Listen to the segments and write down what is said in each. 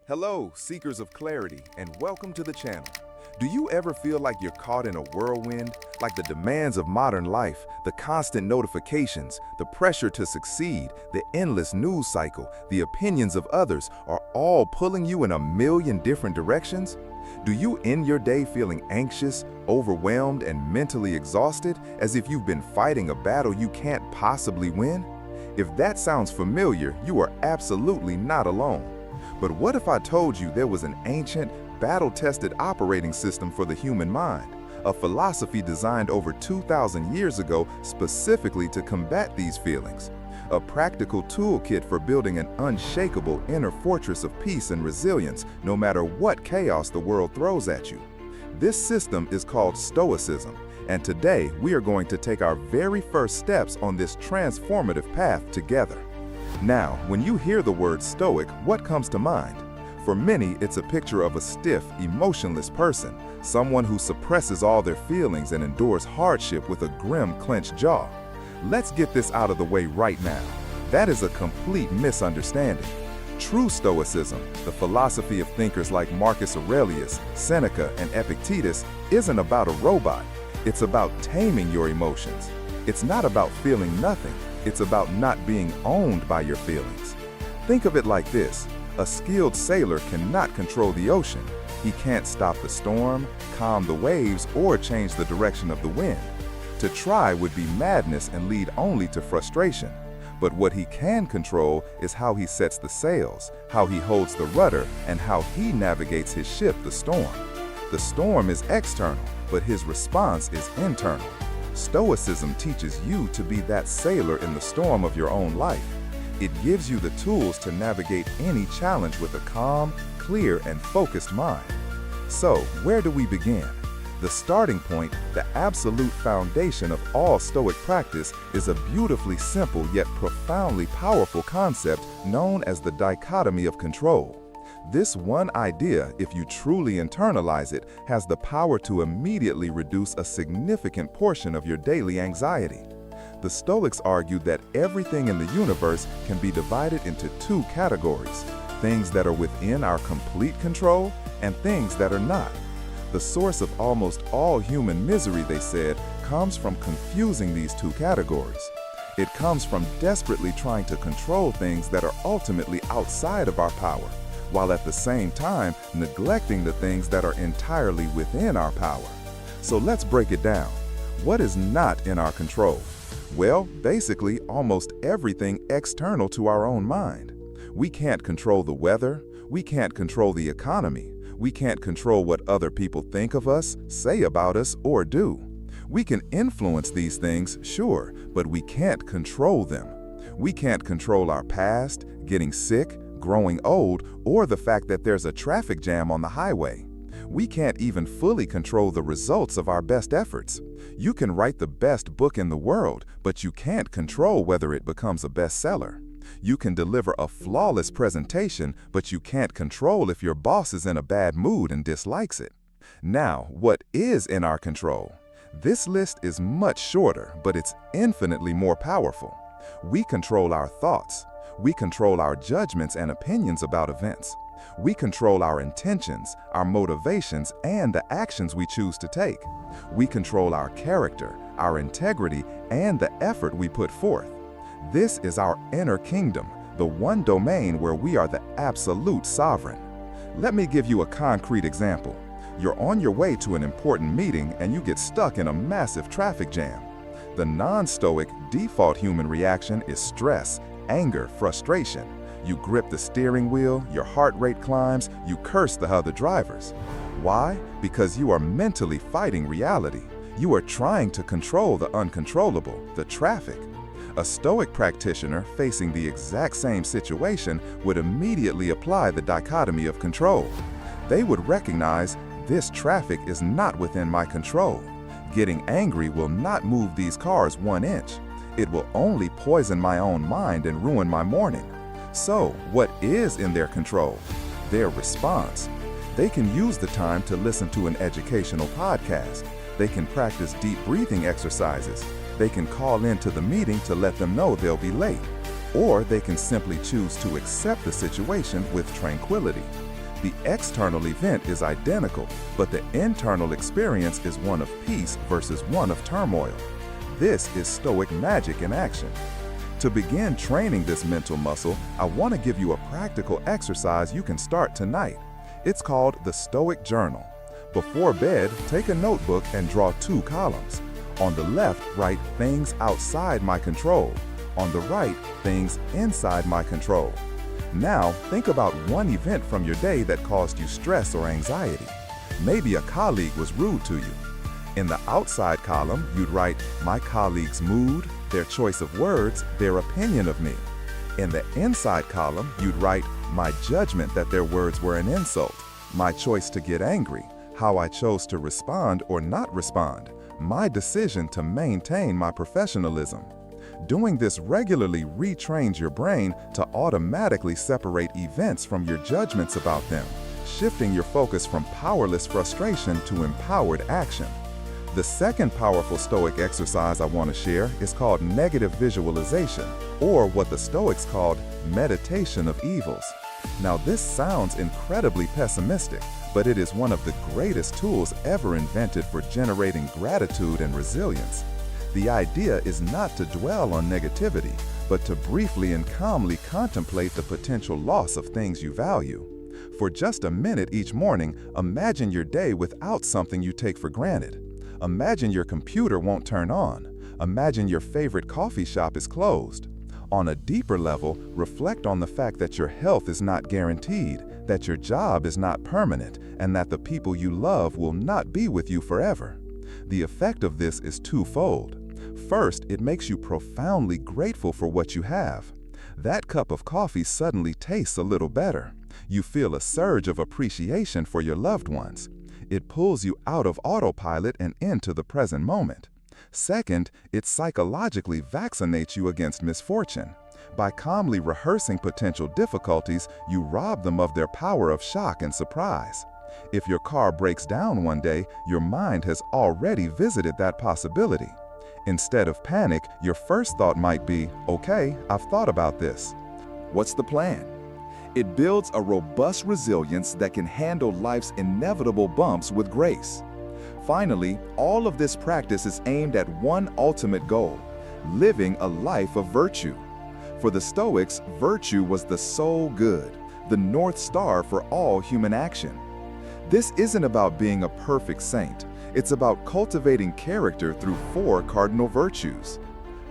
Hello, seekers of clarity, and welcome to the channel. Do you ever feel like you're caught in a whirlwind? Like the demands of modern life, the constant notifications, the pressure to succeed, the endless news cycle, the opinions of others are all pulling you in a million different directions? Do you end your day feeling anxious, overwhelmed, and mentally exhausted, as if you've been fighting a battle you can't possibly win? If that sounds familiar, you are absolutely not alone. But what if I told you there was an ancient, battle-tested operating system for the human mind, a philosophy designed over 2,000 years ago specifically to combat these feelings, a practical toolkit for building an unshakable inner fortress of peace and resilience no matter what chaos the world throws at you? This system is called Stoicism, and today we are going to take our very first steps on this transformative path together. Now, when you hear the word Stoic, what comes to mind? For many, it's a picture of a stiff, emotionless person, someone who suppresses all their feelings and endures hardship with a grim, clenched jaw. Let's get this out of the way right now. That is a complete misunderstanding. True Stoicism, the philosophy of thinkers like Marcus Aurelius, Seneca, and Epictetus, isn't about a robot. It's about taming your emotions. It's not about feeling nothing. It's about not being owned by your feelings. Think of it like this. A skilled sailor cannot control the ocean. He can't stop the storm, calm the waves, or change the direction of the wind. To try would be madness and lead only to frustration. But what he can control is how he sets the sails, how he holds the rudder, and how he navigates his ship, the storm. The storm is external, but his response is internal. Stoicism teaches you to be that sailor in the storm of your own life. It gives you the tools to navigate any challenge with a calm, clear, and focused mind. So, where do we begin? The starting point, the absolute foundation of all Stoic practice, is a beautifully simple yet profoundly powerful concept known as the dichotomy of control. This one idea, if you truly internalize it, has the power to immediately reduce a significant portion of your daily anxiety. The Stoics argued that everything in the universe can be divided into two categories: things that are within our complete control and things that are not. The source of almost all human misery, they said, comes from confusing these two categories. It comes from desperately trying to control things that are ultimately outside of our power, while at the same time neglecting the things that are entirely within our power. So let's break it down. What is not in our control? Well, basically almost everything external to our own mind. We can't control the weather, we can't control the economy, we can't control what other people think of us, say about us, or do. We can influence these things, sure, but we can't control them. We can't control our past, getting sick, growing old, or the fact that there's a traffic jam on the highway. We can't even fully control the results of our best efforts. You can write the best book in the world, but you can't control whether it becomes a bestseller. You can deliver a flawless presentation, but you can't control if your boss is in a bad mood and dislikes it. Now, what is in our control? This list is much shorter, but it's infinitely more powerful. We control our thoughts. We control our judgments and opinions about events. We control our intentions, our motivations, and the actions we choose to take. We control our character, our integrity, and the effort we put forth. This is our inner kingdom, the one domain where we are the absolute sovereign. Let me give you a concrete example. You're on your way to an important meeting and you get stuck in a massive traffic jam. The non-Stoic default human reaction is stress, anger, frustration. You grip the steering wheel, your heart rate climbs, you curse the other drivers. Why? Because you are mentally fighting reality. You are trying to control the uncontrollable, the traffic. A Stoic practitioner facing the exact same situation would immediately apply the dichotomy of control. They would recognize, this traffic is not within my control. Getting angry will not move these cars 1 inch. It will only poison my own mind and ruin my morning. So, what is in their control? Their response. They can use the time to listen to an educational podcast. They can practice deep breathing exercises. They can call into the meeting to let them know they'll be late. Or they can simply choose to accept the situation with tranquility. The external event is identical, but the internal experience is one of peace versus one of turmoil. This is Stoic magic in action. To begin training this mental muscle, I want to give you a practical exercise you can start tonight. It's called the Stoic Journal. Before bed, take a notebook and draw 2 columns. On the left, write things outside my control. On the right, things inside my control. Now, think about one event from your day that caused you stress or anxiety. Maybe a colleague was rude to you. In the outside column, you'd write my colleague's mood, their choice of words, their opinion of me. In the inside column, you'd write my judgment that their words were an insult, my choice to get angry, how I chose to respond or not respond, my decision to maintain my professionalism. Doing this regularly retrains your brain to automatically separate events from your judgments about them, shifting your focus from powerless frustration to empowered action. The second powerful Stoic exercise I want to share is called negative visualization, or what the Stoics called meditation of evils. Now, this sounds incredibly pessimistic, but it is one of the greatest tools ever invented for generating gratitude and resilience. The idea is not to dwell on negativity, but to briefly and calmly contemplate the potential loss of things you value. For just a minute each morning, imagine your day without something you take for granted. Imagine your computer won't turn on. Imagine your favorite coffee shop is closed. On a deeper level, reflect on the fact that your health is not guaranteed, that your job is not permanent, and that the people you love will not be with you forever. The effect of this is twofold. First, it makes you profoundly grateful for what you have. That cup of coffee suddenly tastes a little better. You feel a surge of appreciation for your loved ones. It pulls you out of autopilot and into the present moment. Second, it psychologically vaccinates you against misfortune. By calmly rehearsing potential difficulties, you rob them of their power of shock and surprise. If your car breaks down one day, your mind has already visited that possibility. Instead of panic, your first thought might be, okay, I've thought about this. What's the plan? It builds a robust resilience that can handle life's inevitable bumps with grace. Finally, all of this practice is aimed at one ultimate goal: living a life of virtue. For the Stoics, virtue was the sole good, the North Star for all human action. This isn't about being a perfect saint. It's about cultivating character through 4 cardinal virtues.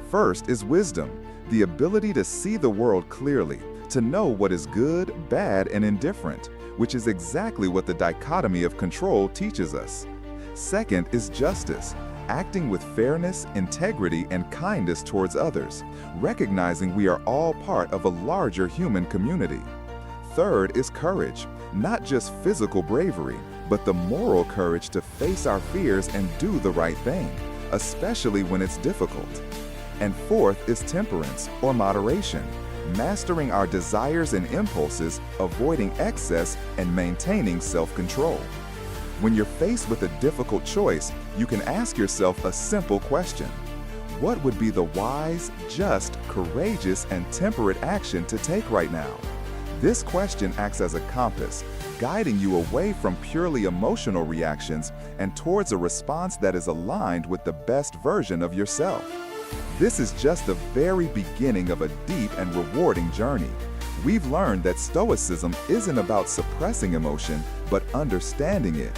First is wisdom, the ability to see the world clearly, to know what is good, bad, and indifferent, which is exactly what the Dichotomy of Control teaches us. Second is justice, acting with fairness, integrity, and kindness towards others, recognizing we are all part of a larger human community. Third is courage, not just physical bravery, but the moral courage to face our fears and do the right thing, especially when it's difficult. And fourth is temperance, or moderation, mastering our desires and impulses, avoiding excess, and maintaining self-control. When you're faced with a difficult choice, you can ask yourself a simple question: what would be the wise, just, courageous, and temperate action to take right now? This question acts as a compass, guiding you away from purely emotional reactions and towards a response that is aligned with the best version of yourself. This is just the very beginning of a deep and rewarding journey. We've learned that Stoicism isn't about suppressing emotion, but understanding it.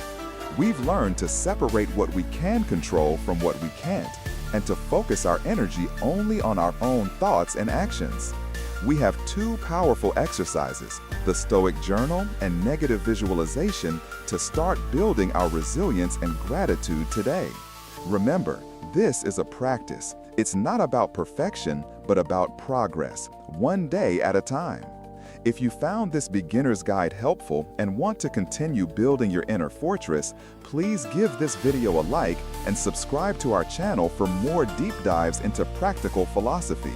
We've learned to separate what we can control from what we can't, and to focus our energy only on our own thoughts and actions. We have 2 powerful exercises, the Stoic Journal and negative visualization, to start building our resilience and gratitude today. Remember, this is a practice. It's not about perfection, but about progress, one day at a time. If you found this beginner's guide helpful and want to continue building your inner fortress, please give this video a like and subscribe to our channel for more deep dives into practical philosophy.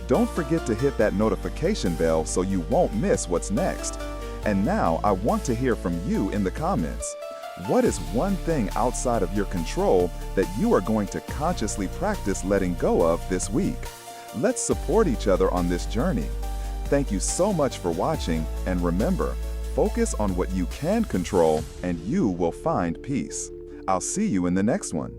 Don't forget to hit that notification bell so you won't miss what's next. And now I want to hear from you in the comments. What is one thing outside of your control that you are going to consciously practice letting go of this week? Let's support each other on this journey. Thank you so much for watching, and remember, Focus on what you can control, and you will find peace. I'll see you in the next one.